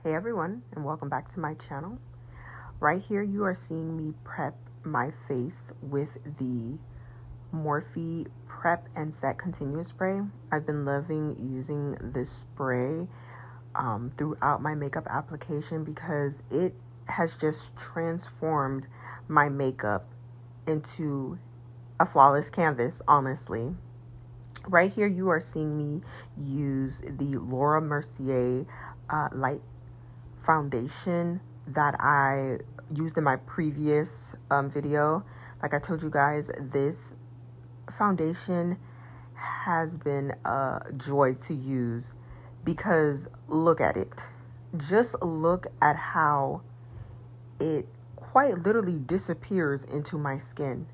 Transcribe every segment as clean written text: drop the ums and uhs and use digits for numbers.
Hey everyone, and welcome back to my channel. Right here you are seeing me prep my face with the Morphe Prep and Set Continuous Spray. I've been loving using this spray throughout my makeup application because it has just transformed my makeup into a flawless canvas, honestly. Right here you are seeing me use the Laura Mercier light foundation that I used in my previous video. Like I told you guys, this foundation has been a joy to use because look at it. Just look at how it quite literally disappears into my skin.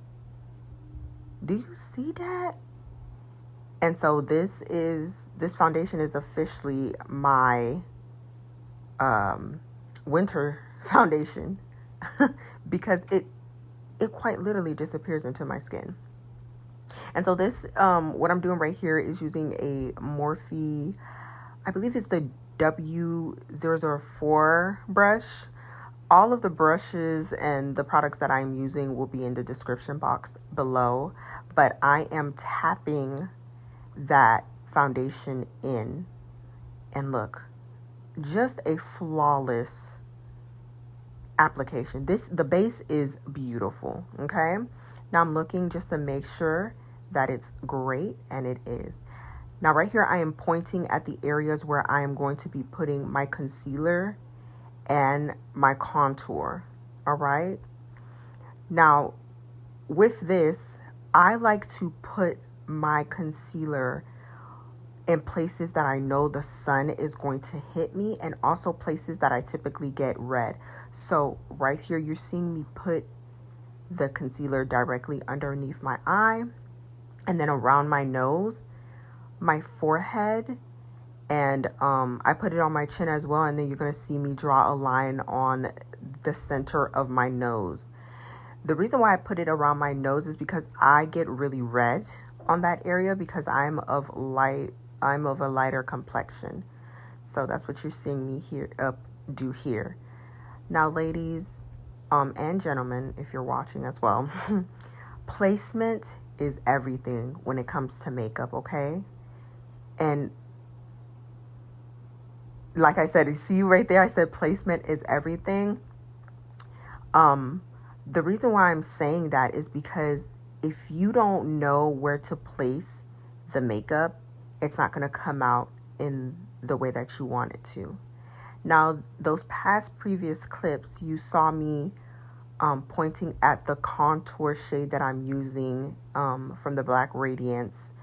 Do you see that? And so this foundation is officially my winter foundation because it quite literally disappears into my skin. And so this what I'm doing right here is using a Morphe, I believe it's the W004 brush. All of the brushes and the products that I'm using will be in the description box below, but I am tapping that foundation in, and look, just a flawless application. The base is beautiful. Okay, now I'm looking just to make sure that it's great, and it is. Now right here I am pointing at the areas where I am going to be putting my concealer and my contour. All right, now with this I like to put my concealer in places that I know the sun is going to hit me, and also places that I typically get red. So right here you're seeing me put the concealer directly underneath my eye, and then around my nose, my forehead, and I put it on my chin as well. And then you're going to see me draw a line on the center of my nose. The reason why I put it around my nose is because I get really red on that area because I'm of a lighter complexion. So that's what you're seeing me here do here. Now ladies and gentlemen, if you're watching as well, placement is everything when it comes to makeup, okay? And like I said, you see right there, I said placement is everything. The reason why I'm saying that is because if you don't know where to place the makeup, it's not going to come out in the way that you want it to. Now, those previous clips, you saw me pointing at the contour shade that I'm using from the Black Radiance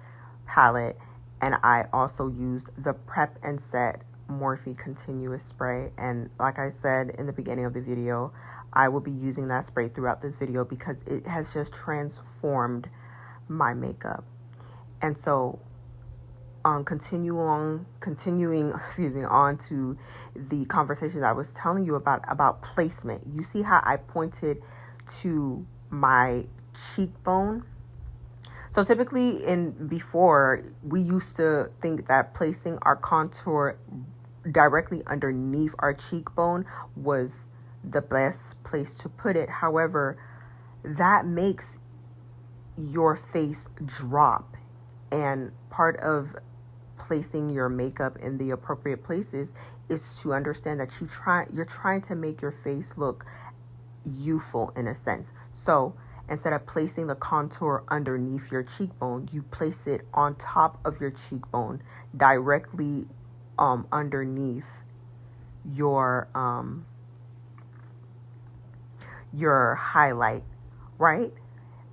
palette. And I also used the Prep and Set Morphe Continuous Spray. And like I said in the beginning of the video, I will be using that spray throughout this video because it has just transformed my makeup. And so continuing on to the conversation that I was telling you about placement. You see how I pointed to my cheekbone? So typically before, we used to think that placing our contour directly underneath our cheekbone was the best place to put it. However, that makes your face drop, and part of placing your makeup in the appropriate places is to understand that you're trying to make your face look youthful in a sense. So instead of placing the contour underneath your cheekbone, you place it on top of your cheekbone, directly underneath your highlight, right?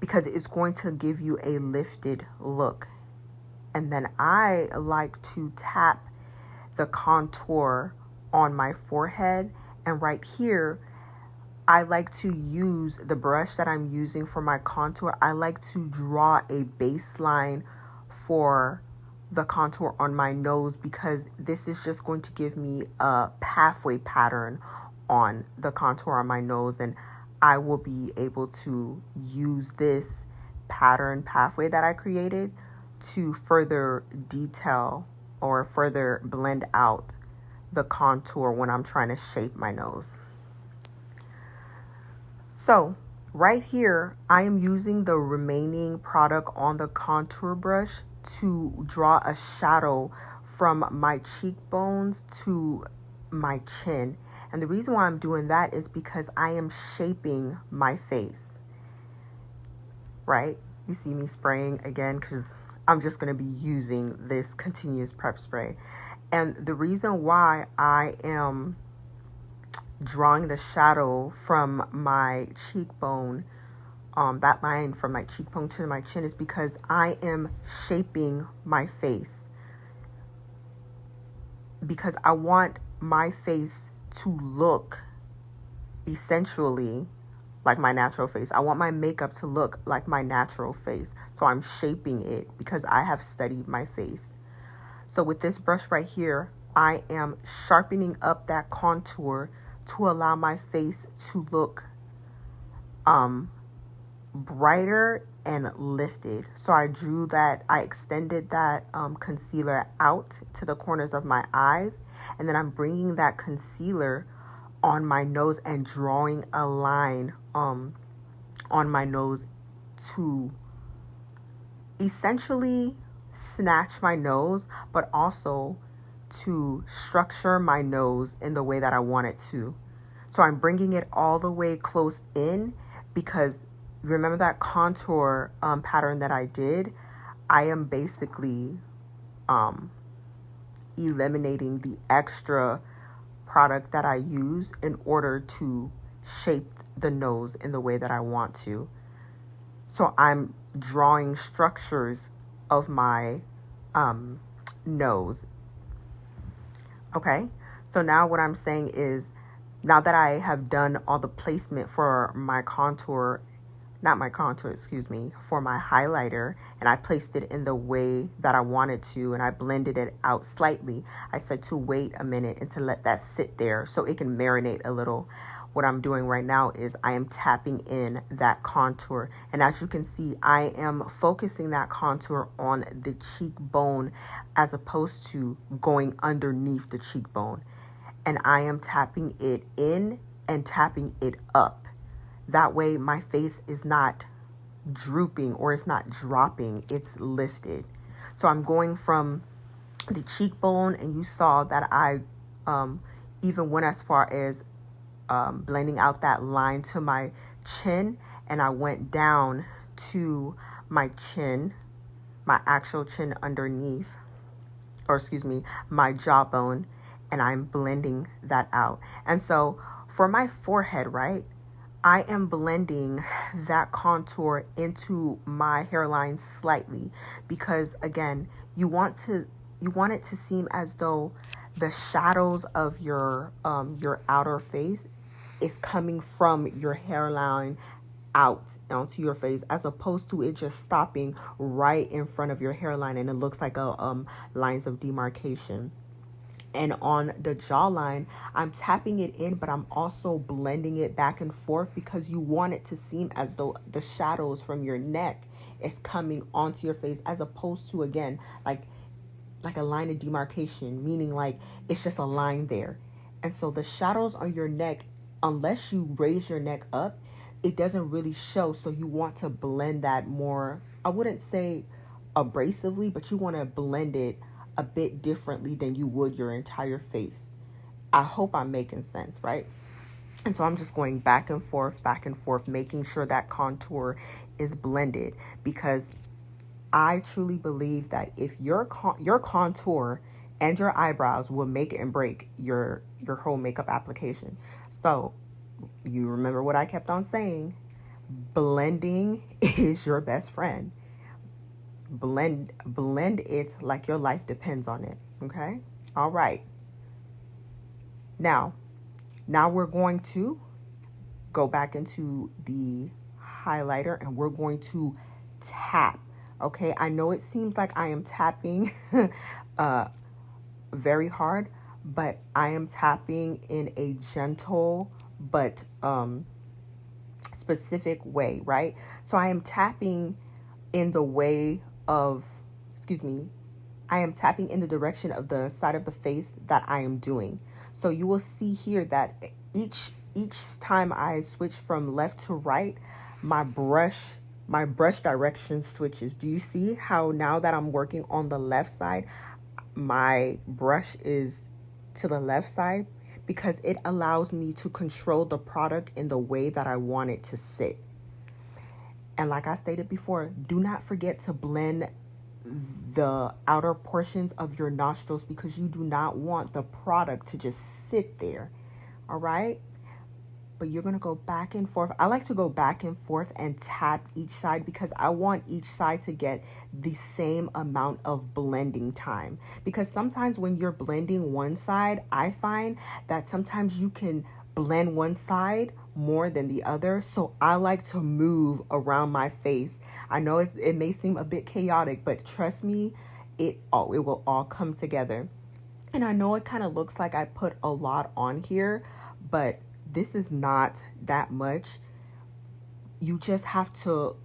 Because it's going to give you a lifted look. And then I like to tap the contour on my forehead, and right here I like to use the brush that I'm using for my contour. I like to draw a baseline for the contour on my nose because this is just going to give me a pathway pattern on the contour on my nose, and I will be able to use this pathway that I created to further detail or further blend out the contour when I'm trying to shape my nose. So right here, I am using the remaining product on the contour brush to draw a shadow from my cheekbones to my chin. And the reason why I'm doing that is because I am shaping my face, right? You see me spraying again because I'm just going to be using this continuous prep spray. And the reason why I am drawing the shadow from my cheekbone, that line from my cheekbone to my chin, is because I am shaping my face. Because I want my face to look essentially like my natural face. I want my makeup to look like my natural face. So I'm shaping it because I have studied my face. So with this brush right here, I am sharpening up that contour to allow my face to look brighter and lifted. So I extended that concealer out to the corners of my eyes, and then I'm bringing that concealer on my nose and drawing a line on my nose to essentially snatch my nose, but also to structure my nose in the way that I want it to. So I'm bringing it all the way close in because remember that contour pattern that I did? I am basically eliminating the extra product that I use in order to shape the nose in the way that I want to. So I'm drawing structures of my nose. Okay, so now what I'm saying is, now that I have done all the placement for my contour, for my highlighter, and I placed it in the way that I wanted to, and I blended it out slightly, I said to wait a minute and to let that sit there so it can marinate a little. What I'm doing right now is I am tapping in that contour. And as you can see, I am focusing that contour on the cheekbone as opposed to going underneath the cheekbone. And I am tapping it in and tapping it up. That way my face is not drooping or it's not dropping, it's lifted. So I'm going from the cheekbone, and you saw that I even went as far as blending out that line to my chin, and I went down to my chin, my actual chin underneath, my jawbone, and I'm blending that out. And so for my forehead, right, I am blending that contour into my hairline slightly because, again, you want it to seem as though the shadows of your outer face is coming from your hairline out onto your face, as opposed to it just stopping right in front of your hairline and it looks like a lines of demarcation. And on the jawline, I'm tapping it in, but I'm also blending it back and forth because you want it to seem as though the shadows from your neck is coming onto your face, as opposed to, again, like a line of demarcation, meaning like it's just a line there. And so the shadows on your neck, unless you raise your neck up, it doesn't really show. So you want to blend that more, I wouldn't say abrasively, but you want to blend it a bit differently than you would your entire face. I hope I'm making sense, right? And so I'm just going back and forth, making sure that contour is blended, because I truly believe that if your contour and your eyebrows will make and break your whole makeup application. So you remember what I kept on saying, blending is your best friend. Blend it like your life depends on it. Okay? All right. Now we're going to go back into the highlighter and we're going to tap. Okay? I know it seems like I am tapping very hard, but I am tapping in a gentle but specific way, right? So I am tapping in the way of, I am tapping in the direction of the side of the face that I am doing. So you will see here that each time I switch from left to right, my brush direction switches. Do you see how now that I'm working on the left side, my brush is to the left side? Because it allows me to control the product in the way that I want it to sit. And like I stated before, do not forget to blend the outer portions of your nostrils, because you do not want the product to just sit there. All right. But you're going to go back and forth. I like to go back and forth and tap each side, because I want each side to get the same amount of blending time. Because sometimes when you're blending one side, I find that sometimes you can blend one side more than the other. So I like to move around my face. I know it may seem a bit chaotic, but trust me, it will all come together. And I know it kind of looks like I put a lot on here, but this is not that much. You just have to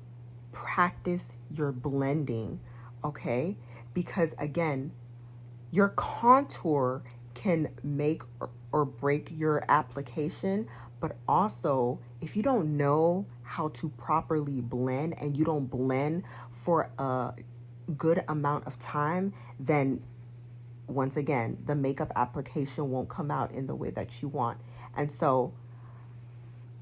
practice your blending, okay? Because again, your contour can make or break your application, but also if you don't know how to properly blend and you don't blend for a good amount of time, then once again, the makeup application won't come out in the way that you want. And so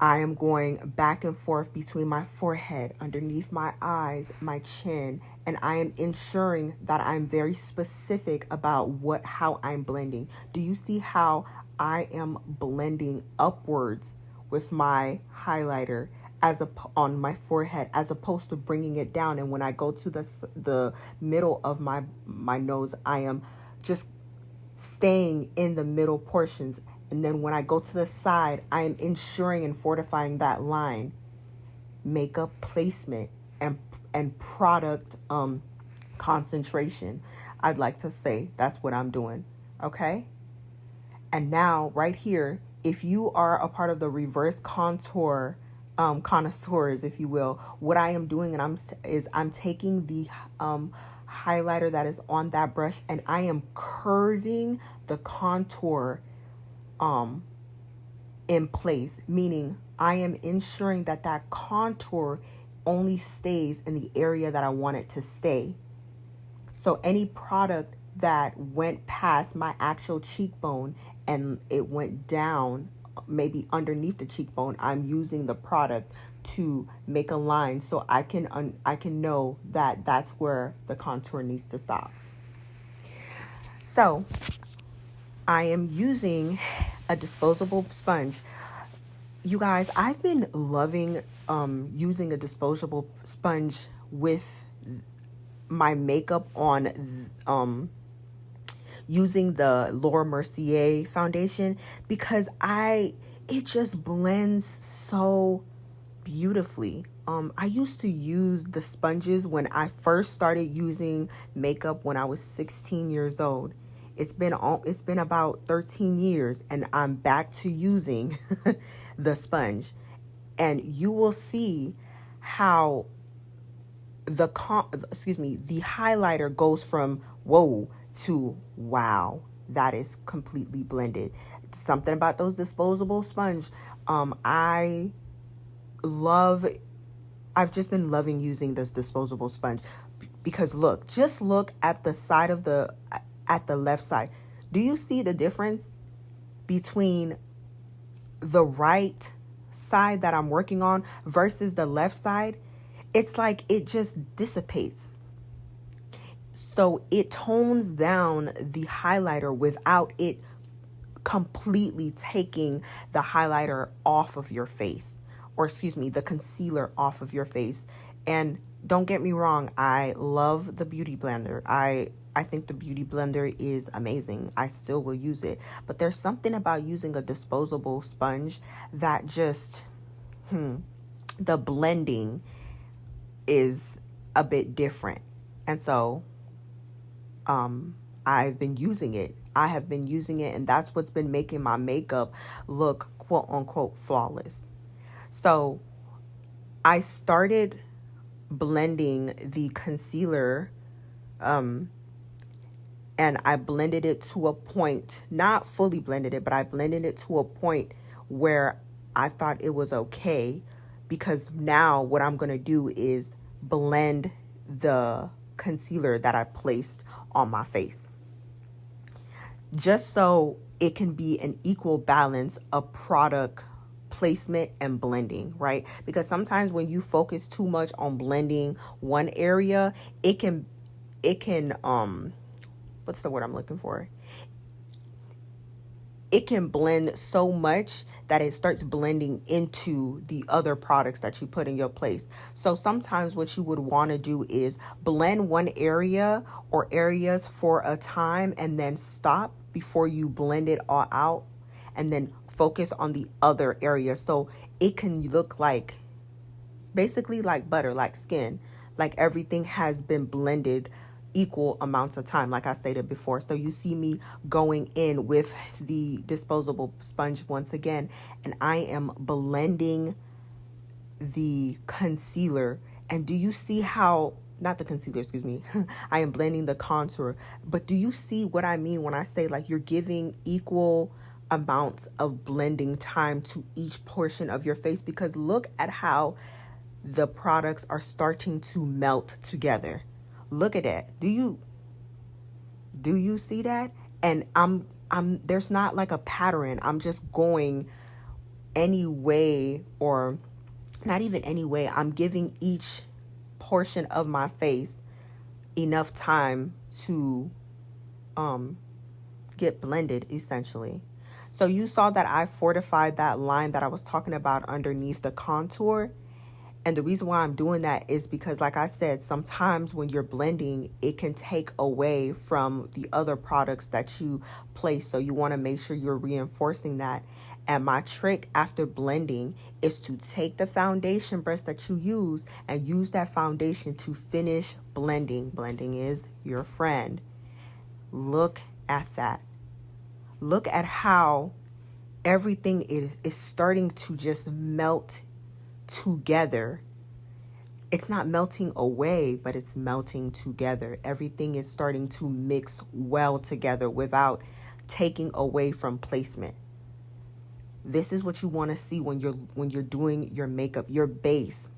I am going back and forth between my forehead, underneath my eyes, my chin, and I am ensuring that I'm very specific about how I'm blending. Do you see how I am blending upwards with my highlighter on my forehead, as opposed to bringing it down? And when I go to the middle of my nose, I am just staying in the middle portions. And then when I go to the side, I am ensuring and fortifying that line. Makeup placement and product concentration, I'd like to say that's what I'm doing. Okay. And now right here, if you are a part of the reverse contour connoisseurs, if you will, what I am doing I'm taking the highlighter that is on that brush, and I am curving the contour in place, meaning I am ensuring that contour only stays in the area that I want it to stay. So any product that went past my actual cheekbone and it went down, maybe underneath the cheekbone, I'm using the product to make a line so I can know that that's where the contour needs to stop. So I am using a disposable sponge. You guys, I've been loving using a disposable sponge with my makeup on, using the Laura Mercier foundation, because it just blends so beautifully. I used to use the sponges when I first started using makeup when I was 16 years old. It's been about 13 years and I'm back to using the sponge. And you will see how the highlighter goes from whoa to wow. That is completely blended. Something about those disposable sponge. I've just been loving using this disposable sponge, because just look at the side of at the left side. Do you see the difference between the right side that I'm working on versus the left side? It's like it just dissipates. So it tones down the highlighter without it completely taking the highlighter off of your face, or the concealer off of your face. And don't get me wrong, I love the Beauty Blender. I think the Beauty Blender is amazing. I still will use it. But there's something about using a disposable sponge that just, the blending is a bit different. And so I've been using it. I have been using it, and that's what's been making my makeup look quote unquote flawless. So I started blending the concealer and I blended it to a point, not fully blended it, but I blended it to a point where I thought it was okay, because now what I'm going to do is blend the concealer that I placed on my face, just so it can be an equal balance of product placement and blending, right? Because sometimes when you focus too much on blending one area, it can what's the word I'm looking for? It can blend so much that it starts blending into the other products that you put in your place. So sometimes what you would want to do is blend one area or areas for a time and then stop before you blend it all out, and then focus on the other area. So it can look like, basically like butter, like skin, like everything has been blended equal amounts of time, like I stated before. So you see me going in with the disposable sponge once again, and I am blending the concealer. And do you see how, not the concealer, excuse me, I am blending the contour, but do you see what I mean when I say like you're giving equal amounts of blending time to each portion of your face? Because look at how the products are starting to melt together. Look at that. Do you see that? And I'm there's not like a pattern. I'm just going any way, or not even any way. I'm giving each portion of my face enough time to get blended, essentially. So you saw that I fortified that line that I was talking about underneath the contour. And the reason why I'm doing that is because, like I said, sometimes when you're blending, it can take away from the other products that you place. So you want to make sure you're reinforcing that. And my trick after blending is to take the foundation brush that you use and use that foundation to finish blending. Blending is your friend. Look at that. Look at how everything is starting to just melt together. It's not melting away, but it's melting together. Everything is starting to mix well together without taking away from placement. This is what you want to see when you're doing your makeup, your base.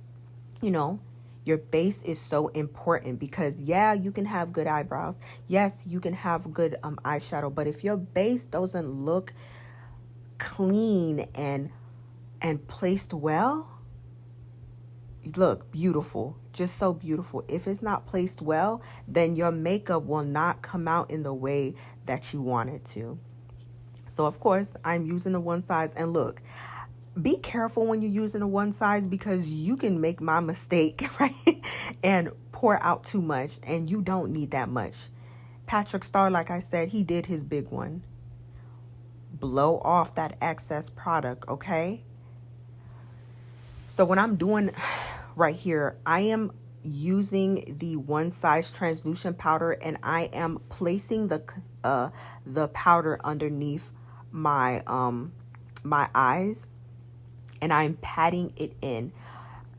You know, your base is so important, because yeah, you can have good eyebrows. Yes, you can have good eyeshadow, but if your base doesn't look clean and placed well, look beautiful, just so beautiful. If it's not placed well, then your makeup will not come out in the way that you want it to. So of course, I'm using the one size, and look, be careful when you're using a one size, because you can make my mistake, right? And pour out too much, and you don't need that much. Patrick Star, like I said, he did his big one. Blow off that excess product, okay? So what I'm doing right here, I am using the one size translucent powder, and I am placing the powder underneath my my eyes, and I'm patting it in.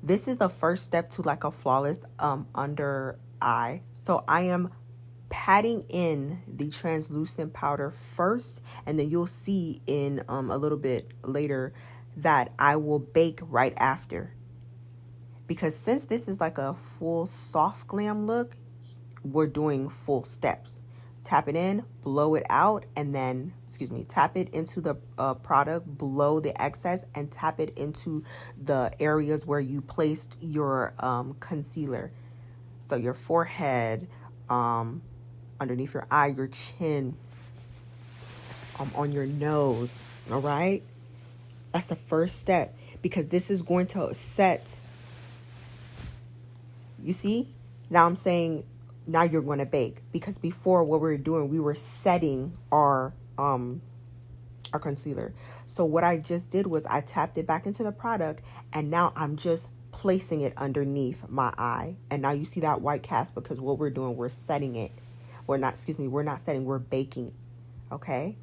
This is the first step to like a flawless under eye. So I am patting in the translucent powder first, and then you'll see in a little bit later that I will bake right after. Because since this is like a full soft glam look, we're doing full steps. Tap it in, blow it out, and then, tap it into the product, blow the excess, and tap it into the areas where you placed your concealer. So your forehead, underneath your eye, your chin, on your nose, all right? That's the first step, because this is going to set, you see? Now I'm saying, now you're going to bake, because before what we were doing, we were setting our concealer. So what I just did was I tapped it back into the product, and now I'm just placing it underneath my eye. And now you see that white cast, because what we're doing, we're setting it. We're not setting, we're baking. Okay?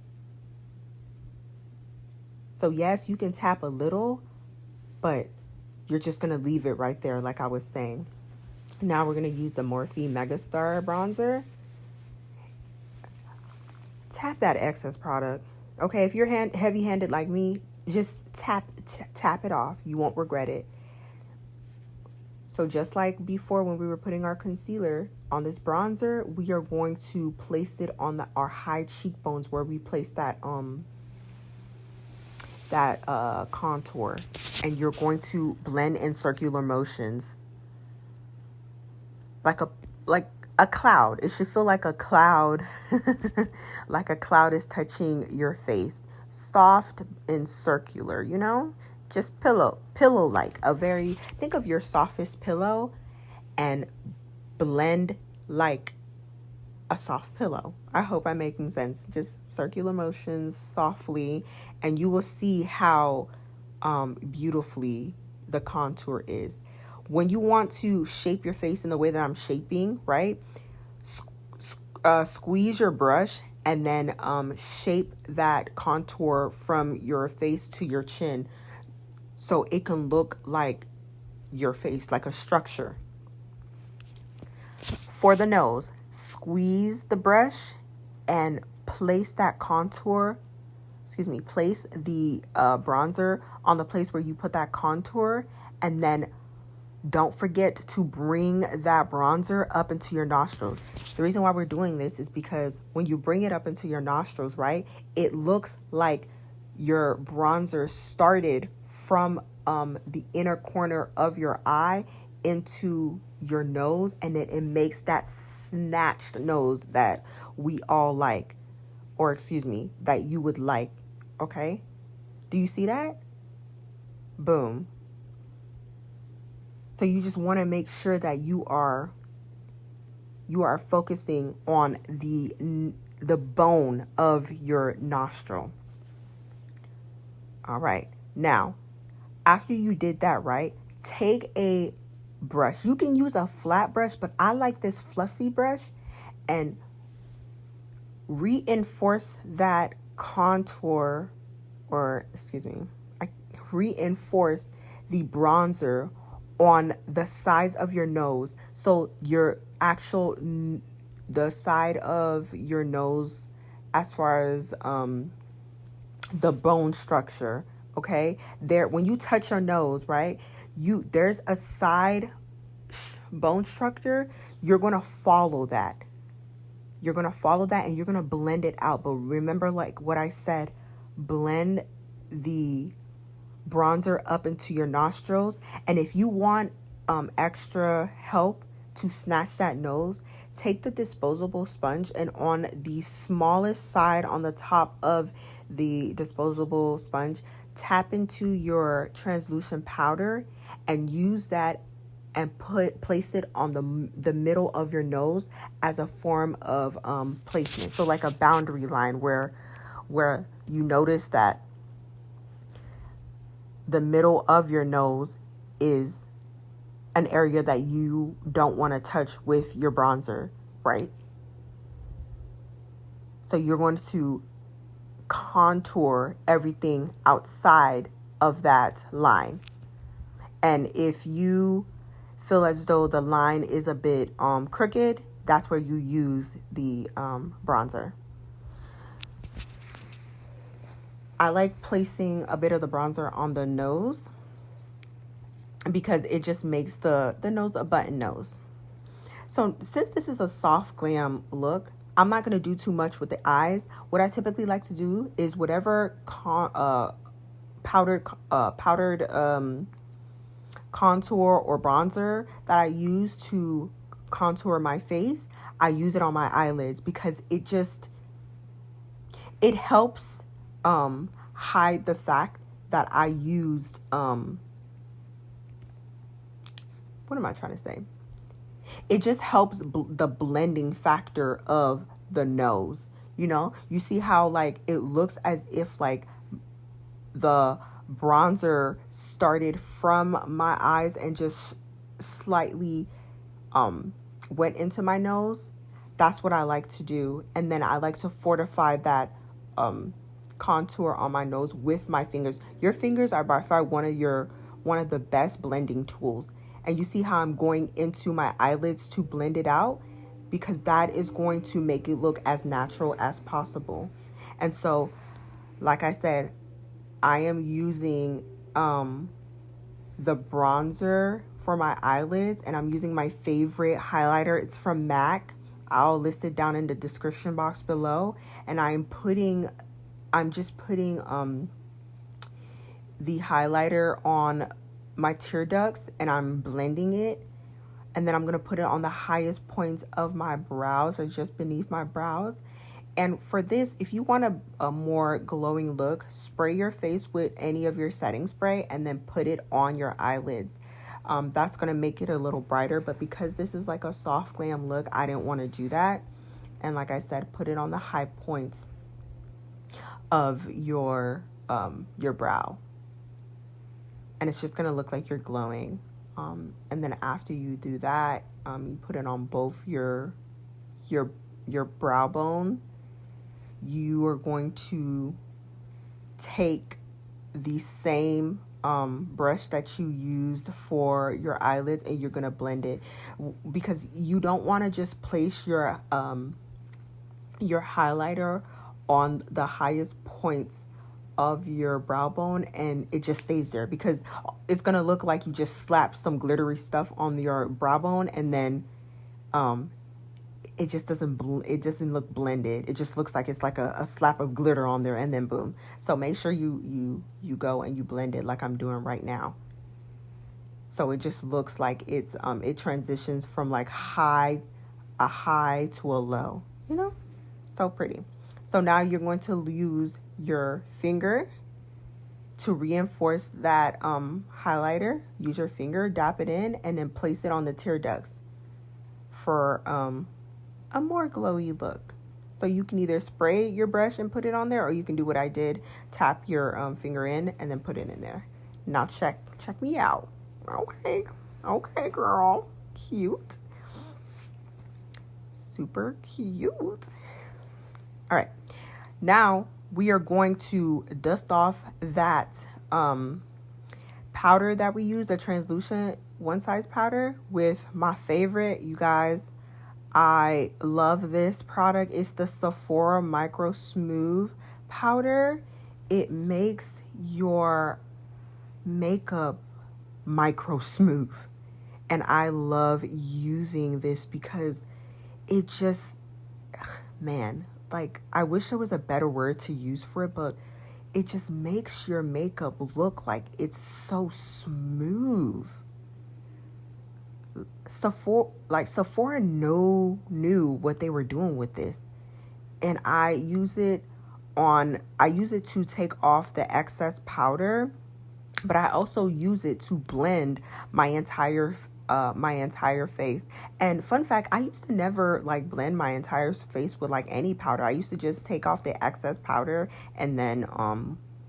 So yes, you can tap a little, but you're just going to leave it right there, like I was saying. Now we're going to use the Morphe Megastar bronzer. tap that excess product. Okay, if you're heavy-handed like me, just tap it off. You won't regret it. So just like before when we were putting our concealer on this bronzer, we are going to place it on our high cheekbones where we place that contour, and you're going to blend in circular motions like a cloud. It should feel like a cloud, like a cloud is touching your face. Soft and circular, you know? Just pillow like think of your softest pillow and blend like a soft pillow. I hope I'm making sense. Just circular motions softly, and you will see how beautifully the contour is. When you want to shape your face in the way that I'm shaping, right? Squeeze your brush and then shape that contour from your face to your chin so it can look like your face, like a structure. For the nose, squeeze the brush and place that contour, place the bronzer on the place where you put that contour, and then don't forget to bring that bronzer up into your nostrils. The reason why we're doing this is because when you bring it up into your nostrils, right, it looks like your bronzer started from the inner corner of your eye into your nose, and it makes that snatched nose that we all like, or that you would like. Okay, do you see that? Boom. So you just want to make sure that you are focusing on the bone of your nostril. All right. Now, after you did that, right, take a brush. You can use a flat brush, but I like this fluffy brush, and reinforce that contour, reinforce the bronzer on the sides of your nose. So the side of your nose, as far as the bone structure, okay? There, when you touch your nose, right, there's a side bone structure. You're going to follow that. You're going to follow that, and you're going to blend it out. But remember, like what I said, blend the bronzer up into your nostrils. And if you want extra help to snatch that nose, take the disposable sponge, and on the smallest side on the top of the disposable sponge, tap into your translucent powder and use that and place it on the middle of your nose as a form of placement. So like a boundary line where you notice that the middle of your nose is an area that you don't want to touch with your bronzer, right? So you're going to contour everything outside of that line. And if you feel as though the line is a bit crooked, that's where you use the bronzer. I like placing a bit of the bronzer on the nose because it just makes the nose a button nose. So since this is a soft glam look, I'm not going to do too much with the eyes. What I typically like to do is whatever powdered contour or bronzer that I use to contour my face, I use it on my eyelids because it helps hide the fact that I used what am I trying to say? It just helps the blending factor of the nose. You know, you see how like it looks as if like the bronzer started from my eyes and just slightly went into my nose. That's what I like to do. And then I like to fortify that contour on my nose with my fingers. Your fingers are by far one of the best blending tools. And you see how I'm going into my eyelids to blend it out, because that is going to make it look as natural as possible. And so, like I said, I am using the bronzer for my eyelids, and I'm using my favorite highlighter. It's from MAC. I'll list it down in the description box below. And I'm just putting the highlighter on my tear ducts, and I'm blending it. And then I'm going to put it on the highest points of my brows, or just beneath my brows. And for this, if you want a more glowing look, spray your face with any of your setting spray and then put it on your eyelids. That's going to make it a little brighter. But because this is like a soft glam look, I didn't want to do that. And like I said, put it on the high points of your brow. And it's just going to look like you're glowing. And then after you do that, you put it on both your brow bone. You are going to take the same brush that you used for your eyelids, and you're going to blend it, because you don't want to just place your highlighter on the highest points of your brow bone and it just stays there, because it's going to look like you just slapped some glittery stuff on your brow bone, and then it just doesn't look blended. It just looks like it's like a slap of glitter on there, and then boom. So make sure you go and you blend it like I'm doing right now. So it just looks like it's it transitions from like a high to a low, you know? So pretty. So now you're going to use your finger to reinforce that highlighter. Use your finger, dab it in, and then place it on the tear ducts for a more glowy look. So you can either spray your brush and put it on there, or you can do what I did, tap your finger in and then put it in there. Now check me out. Okay, girl. Cute. Super cute. All right. Now we are going to dust off that powder that we use, the translucent one size powder, with my favorite, you guys. I love this product. It's the Sephora Microsmooth powder. It makes your makeup micro smooth. And I love using this because it just, man, like, I wish there was a better word to use for it, but it just makes your makeup look like it's so smooth. Sephora knew what they were doing with this, and I use it to take off the excess powder, but I also use it to blend my entire face. And fun fact, I used to never like blend my entire face with like any powder. I used to just take off the excess powder and then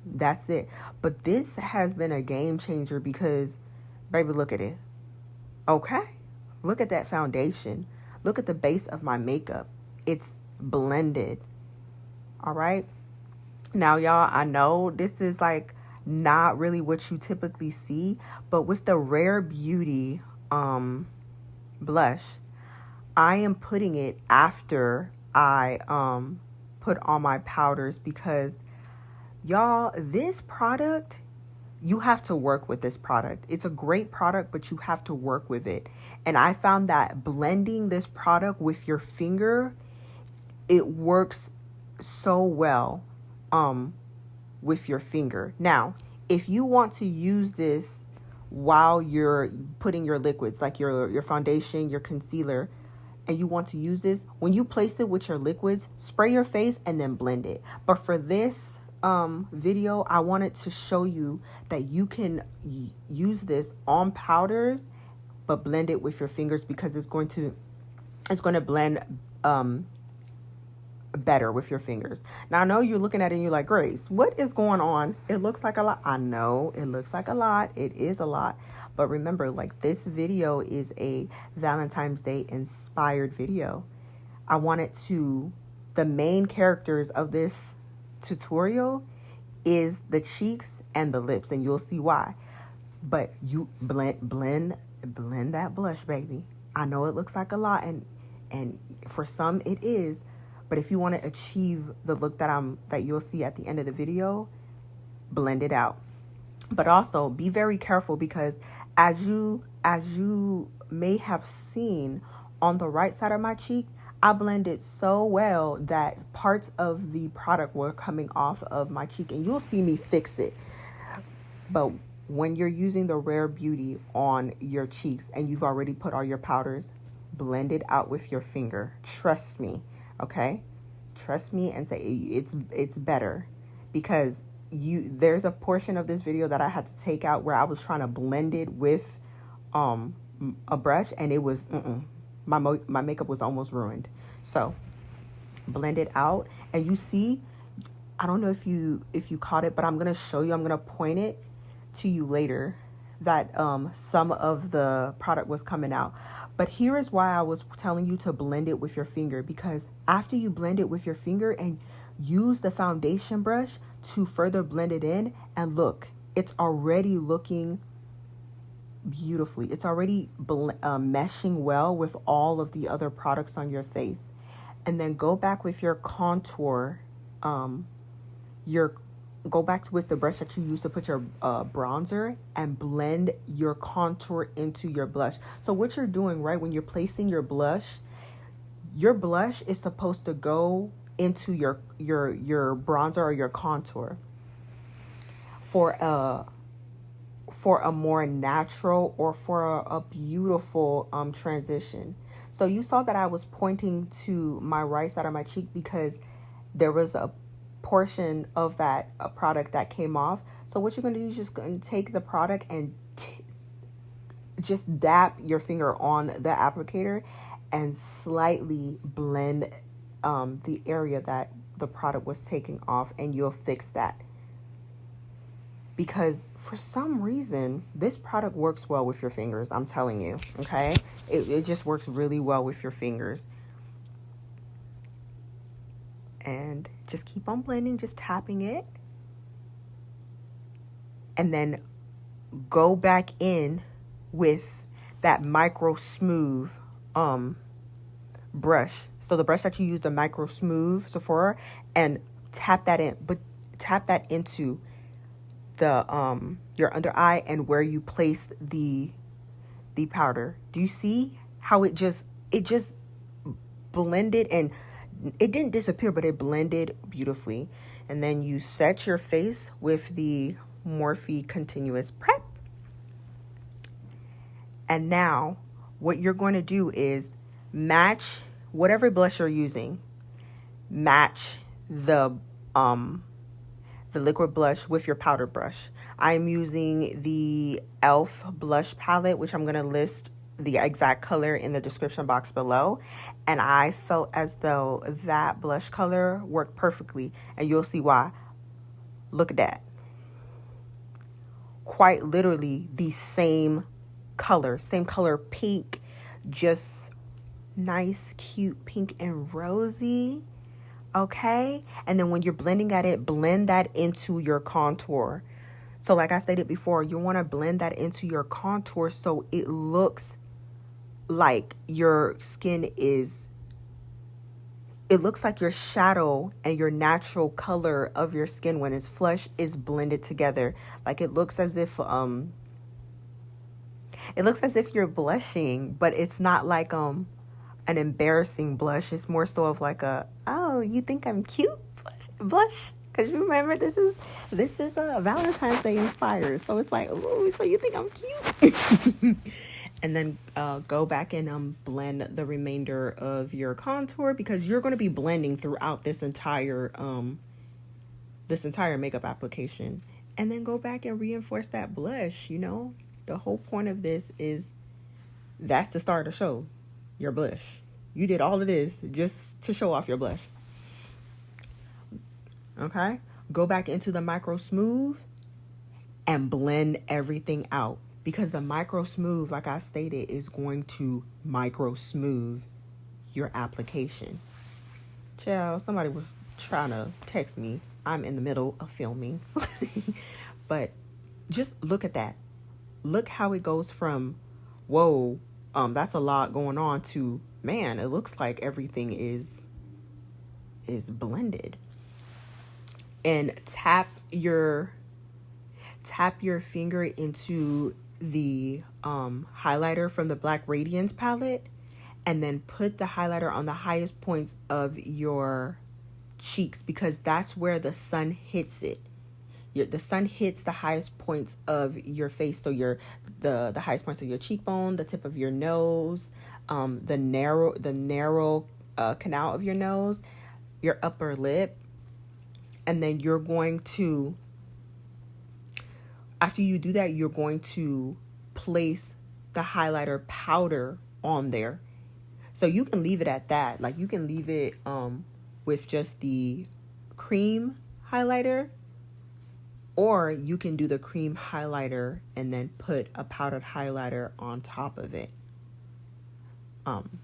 that's it. But this has been a game changer because, baby, look at it. Okay, look at that foundation. Look at the base of my makeup. It's blended. All right. Now, y'all, I know this is like not really what you typically see, but with the Rare Beauty blush, I am putting it after I put on my powders, because y'all, this product, you have to work with this product. It's a great product, but you have to work with it. And I found that blending this product with your finger, it works so well with your finger. Now, if you want to use this while you're putting your liquids, like your foundation, your concealer, and you want to use this, when you place it with your liquids, spray your face and then blend it. But for this video, I wanted to show you that you can use this on powders, but blend it with your fingers, because it's going to blend better with your fingers. Now, I know you're looking at it and you're like, Grace, what is going on? It looks like a lot. I know it looks like a lot. It is a lot. But remember, like, this video is a Valentine's Day inspired video. I wanted to, the main characters of this tutorial is the cheeks and the lips, and you'll see why. But you blend that blush, baby. I know it looks like a lot, and For some it is, but if you want to achieve the look that you'll see at the end of the video, blend it out. But also be very careful, because as you may have seen on the right side of my cheek, I blended so well that parts of the product were coming off of my cheek, and you'll see me fix it. But when you're using the Rare Beauty on your cheeks and you've already put all your powders, blend it out with your finger. Trust me, okay? Trust me and say it's better, because there's a portion of this video that I had to take out where I was trying to blend it with a brush, and it was my makeup was almost ruined. So blend it out, and you see, I don't know if you caught it, but I'm gonna show you. I'm gonna point it to you later that some of the product was coming out. But here is why I was telling you to blend it with your finger, because after you blend it with your finger and use the foundation brush to further blend it in, and look, it's already looking beautifully. It's already meshing well with all of the other products on your face. And then go back with your contour, go back with the brush that you use to put your bronzer, and blend your contour into your blush. So what you're doing, right, when you're placing your blush is supposed to go into your bronzer or your contour for a more natural, or for a beautiful transition. So you saw that I was pointing to my right side of my cheek because there was a portion of that product that came off. So what you're going to do is just going to take the product and just dap your finger on the applicator and slightly blend the area that the product was taking off, and you'll fix that. Because for some reason, this product works well with your fingers. I'm telling you, okay? It just works really well with your fingers. And just keep on blending, just tapping it. And then go back in with that Microsmooth brush. So the brush that you use, the Microsmooth Sephora, and tap that in, but tap that into the your under eye and where you placed the powder. Do you see how it just blended, and it didn't disappear, but it blended beautifully? And then you set your face with the Morphe Continuous Prep. And now what you're going to do is match whatever blush you're using. Match the liquid blush with your powder brush. I'm using the e.l.f. blush palette, which I'm going to list the exact color in the description box below. And I felt as though that blush color worked perfectly, and you'll see why. Look at that. Quite literally the same color pink, just nice, cute pink and rosy. Okay, and then when you're blending at it, blend that into your contour. So like I stated before, you want to blend that into your contour so it looks like your skin is, it looks like your shadow and your natural color of your skin when it's flush is blended together. Like it looks as if you're blushing, but it's not like an embarrassing blush. It's more so of like a, oh, you think I'm cute blush? Because you remember, this is Valentine's Day inspired. So it's like, oh, so you think I'm cute? And then go back and blend the remainder of your contour, because you're going to be blending throughout this entire makeup application. And then go back and reinforce that blush. You know, the whole point of this is, that's the start of the show. Your blush. You did all of this just to show off your blush. Okay? Go back into the Microsmooth and blend everything out, because the Microsmooth, like I stated, is going to Microsmooth your application. Child, somebody was trying to text me. I'm in the middle of filming. But just look at that. Look how it goes from, whoa, that's a lot going on, to man, it looks like everything is blended. And tap your finger into the highlighter from the Black Radiance palette, and then put the highlighter on the highest points of your cheeks, because that's where the sun hits it. The sun hits the highest points of your face, so the highest points of your cheekbone, the tip of your nose, the narrow canal of your nose, your upper lip. And then you're going to, after you do that, you're going to place the highlighter powder on there. So you can leave it at that. Like, you can leave it with just the cream highlighter, or you can do the cream highlighter and then put a powdered highlighter on top of it. And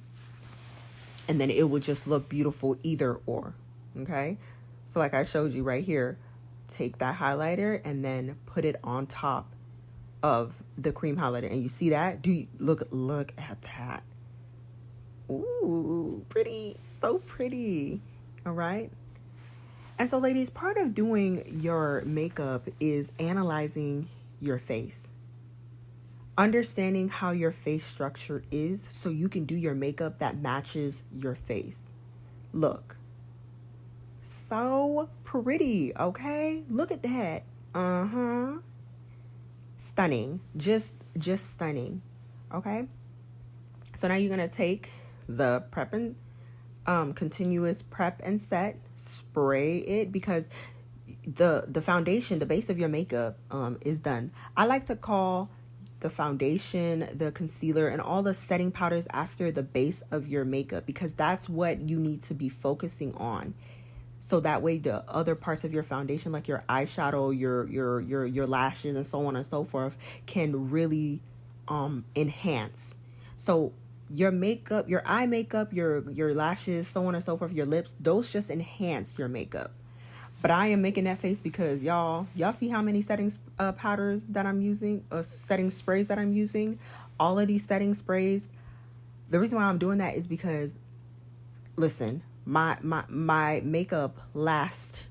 then it will just look beautiful either or. Okay? So like I showed you right here, take that highlighter and then put it on top of the cream highlighter. And you see that? Look at that. Ooh, pretty. So pretty. All right? And so, ladies, part of doing your makeup is analyzing your face. Understanding how your face structure is so you can do your makeup that matches your face. Look. So pretty, okay? Look at that. Stunning. Just stunning. Okay? So now you're going to take the prep and continuous prep and set, spray it, because the foundation, the base of your makeup is done. I like to call the foundation, the concealer, and all the setting powders after the base of your makeup, because that's what you need to be focusing on. So that way the other parts of your foundation, like your eyeshadow, your lashes, and so on and so forth, can really enhance. So your makeup, your eye makeup, your lashes, so on and so forth, your lips, those just enhance your makeup. But I am making that face because y'all see how many setting powders that I'm using, setting sprays that I'm using. All of these setting sprays. The reason why I'm doing that is because, listen, my makeup lasted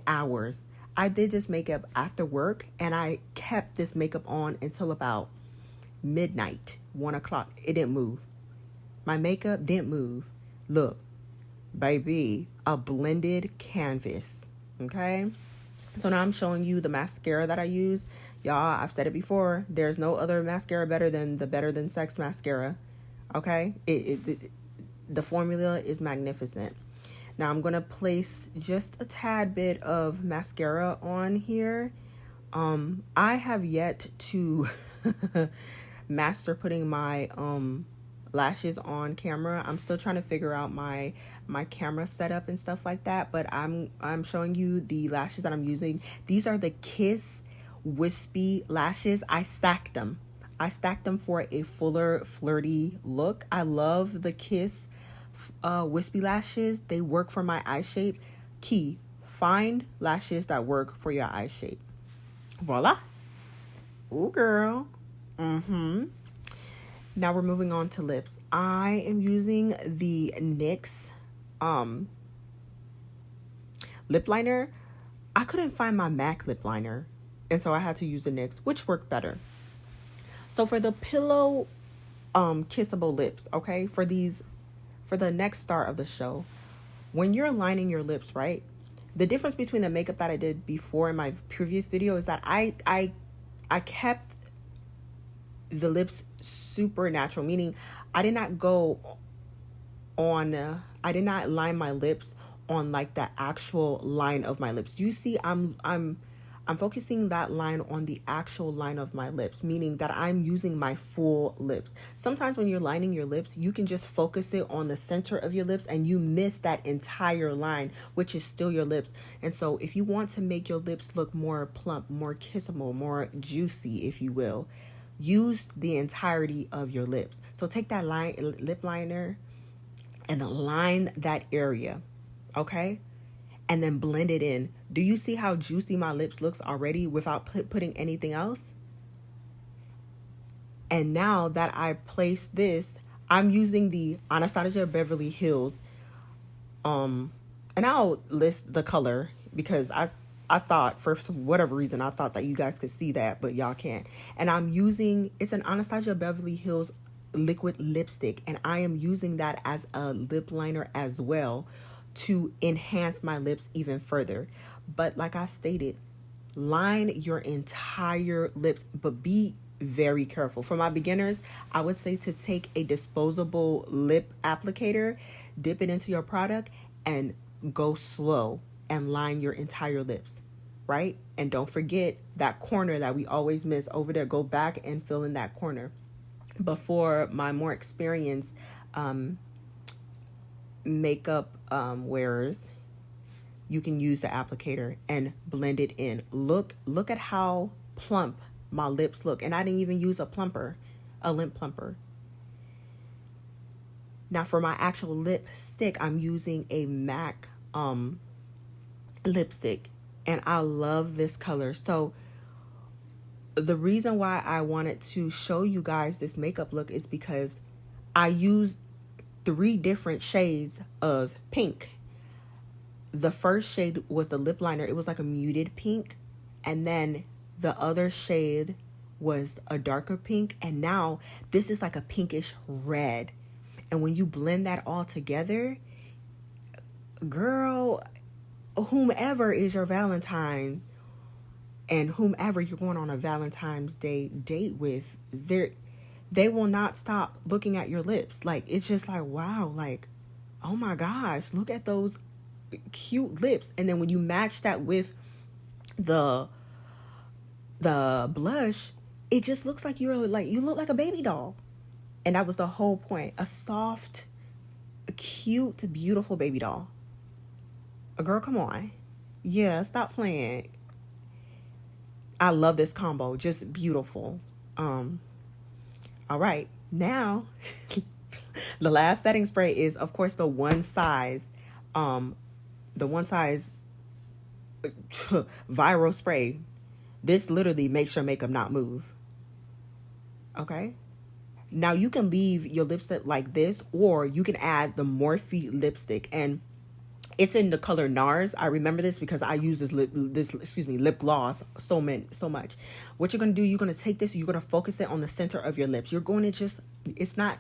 hours. I did this makeup after work, and I kept this makeup on until about midnight, 1 o'clock. It didn't move. My makeup didn't move. Look, baby, a blended canvas. Okay? So now I'm showing you the mascara that I use. Y'all, I've said it before. There's no other mascara better than the Better Than Sex mascara. Okay? The formula is magnificent. Now I'm going to place just a tad bit of mascara on here. I have yet to master putting my lashes on camera. I'm still trying to figure out my camera setup and stuff like that, but I'm showing you the lashes that I'm using. These are the Kiss Wispy lashes. I stacked them for a fuller, flirty look. I love the Kiss wispy lashes. They work for my eye shape. Key, find lashes that work for your eye shape. Voila. Ooh, girl. Now we're moving on to lips. I am using the NYX lip liner. I couldn't find my MAC lip liner, and so I had to use the NYX, which worked better. So for the Pillow kissable lips, okay, for the next star of the show, when you're lining your lips, right, the difference between the makeup that I did before in my previous video is that I kept the lips super natural, meaning I did not line my lips on like the actual line of my lips. You see, I'm focusing that line on the actual line of my lips, meaning that I'm using my full lips. Sometimes when you're lining your lips, you can just focus it on the center of your lips and you miss that entire line, which is still your lips. And so if you want to make your lips look more plump, more kissable, more juicy, if you will, use the entirety of your lips. So take that lip liner and line that area, okay? And then blend it in. Do you see how juicy my lips looks already without putting anything else? And now that I place this, I'm using the Anastasia Beverly Hills, and I'll list the color because I thought for whatever reason I thought that you guys could see that, but y'all can't. And I'm using, it's an Anastasia Beverly Hills liquid lipstick, and I am using that as a lip liner as well to enhance my lips even further. But like I stated, line your entire lips, but be very careful. For my beginners, I would say to take a disposable lip applicator, dip it into your product, and go slow and line your entire lips, right? And don't forget that corner that we always miss over there. Go back and fill in that corner. Before my more experienced makeup wearers, you can use the applicator and blend it in. Look at how plump my lips look. And I didn't even use a lip plumper. Now for my actual lipstick, I'm using a MAC lipstick, and I love this color. So the reason why I wanted to show you guys this makeup look is because I used 3 different shades of pink. The first shade was the lip liner. It was like a muted pink. And then the other shade was a darker pink. And now this is like a pinkish red. And when you blend that all together, girl, whomever is your Valentine and whomever you're going on a Valentine's Day date with, they will not stop looking at your lips. Like, it's just like, wow, like, oh my gosh, look at those cute lips. And then when you match that with the blush, it just looks like you look like a baby doll. And that was the whole point. A soft, cute, beautiful baby doll. A girl, come on. Yeah, stop playing. I love this combo. Just beautiful. All right. Now, the last setting spray is, of course, the one size viral spray. This literally makes your makeup not move. Okay. Now you can leave your lipstick like this, or you can add the Morphe lipstick, and it's in the color NARS. I remember this because I use this lip gloss so much. What you're gonna do, you're gonna take this, you're gonna focus it on the center of your lips. You're going to just, it's not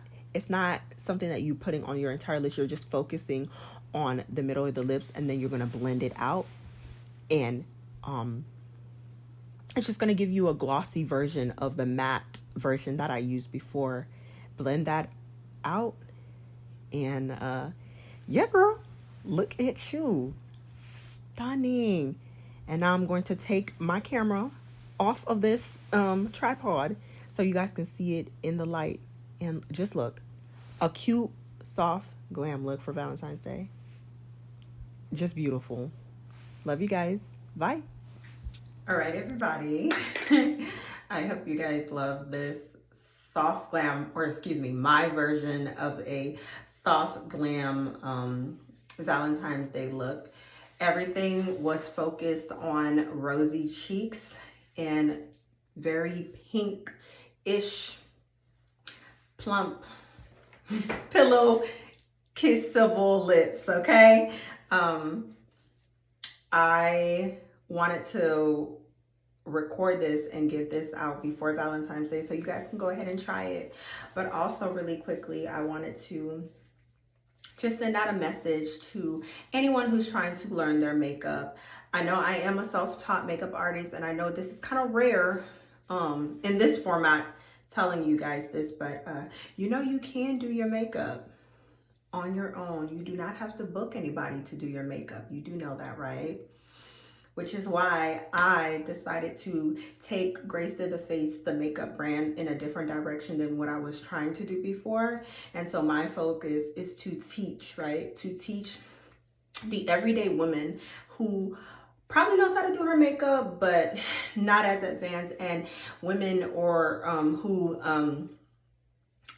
something that you're putting on your entire lips. You're just focusing on the middle of the lips, and then you're gonna blend it out, and it's just gonna give you a glossy version of the matte version that I used before. Blend that out, and yeah, girl, look at you, stunning. And now I'm going to take my camera off of this tripod so you guys can see it in the light, and just look, a cute, soft glam look for Valentine's Day. Just beautiful. Love you guys. Bye. All right, everybody. I hope you guys love this soft glam, or excuse me, my version of a soft glam Valentine's Day look. Everything was focused on rosy cheeks and very pink-ish, plump, pillow kissable lips, okay? I wanted to record this and give this out before Valentine's Day so you guys can go ahead and try it. But also really quickly, I wanted to just send out a message to anyone who's trying to learn their makeup. I know I am a self-taught makeup artist, and I know this is kind of rare in this format telling you guys this, but you know, you can do your makeup on your own. You do not have to book anybody to do your makeup. You do know that, right? Which is why I decided to take Grace Did the Face, the makeup brand, in a different direction than what I was trying to do before. And so my focus is to teach, right? To teach the everyday woman who probably knows how to do her makeup, but not as advanced, and women or who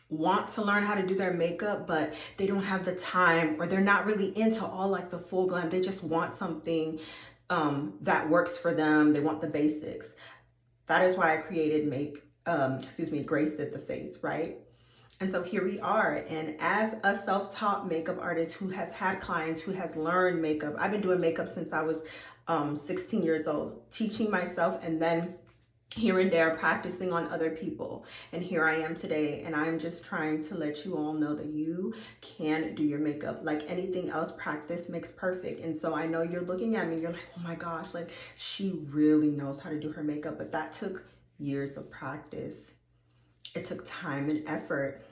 want to learn how to do their makeup, but they don't have the time, or they're not really into all like the full glam. They just want something that works for them. They want the basics. That is why I created Grace Did the Face, right? And so here we are. And as a self-taught makeup artist who has had clients, who has learned makeup, I've been doing makeup since I was 16 years old, teaching myself and then here and there practicing on other people. And here I am today, and I'm just trying to let you all know that you can do your makeup. Like anything else, practice makes perfect. And so I know you're looking at me, you're like, oh my gosh, like she really knows how to do her makeup. But that took years of practice. It took time and effort.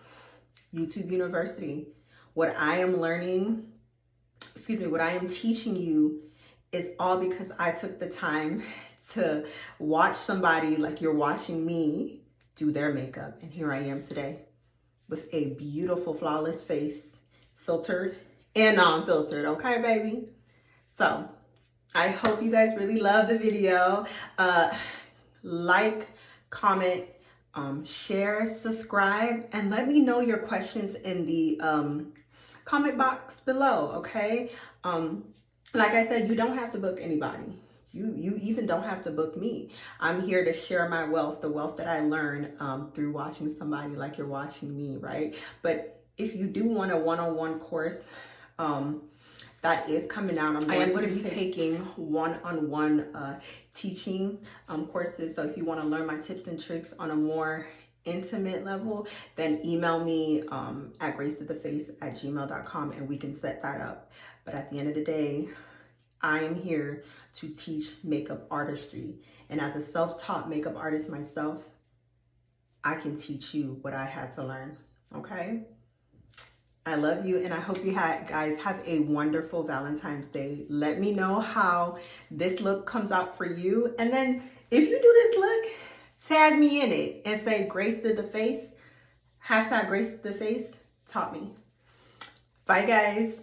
YouTube University. What I am learning, what I am teaching you is all because I took the time to watch somebody like you're watching me do their makeup. And here I am today with a beautiful, flawless face, filtered and non-filtered. Okay, baby? So I hope you guys really love the video. Like, comment, share, subscribe, and let me know your questions in the comment box below, okay? Like I said, you don't have to book anybody. You even don't have to book me. I'm here to share my wealth, the wealth that I learned through watching somebody like you're watching me, right? But if you do want a one-on-one course, that is coming out. I am going to be taking one-on-one teaching courses. So if you want to learn my tips and tricks on a more intimate level, then email me at gracetotheface@gmail.com and we can set that up. But at the end of the day, I am here to teach makeup artistry. And as a self-taught makeup artist myself, I can teach you what I had to learn, okay? I love you, and I hope you guys have a wonderful Valentine's Day. Let me know how this look comes out for you. And then if you do this look, tag me in it and say Grace did the face, #Grace did the face taught me. Bye guys.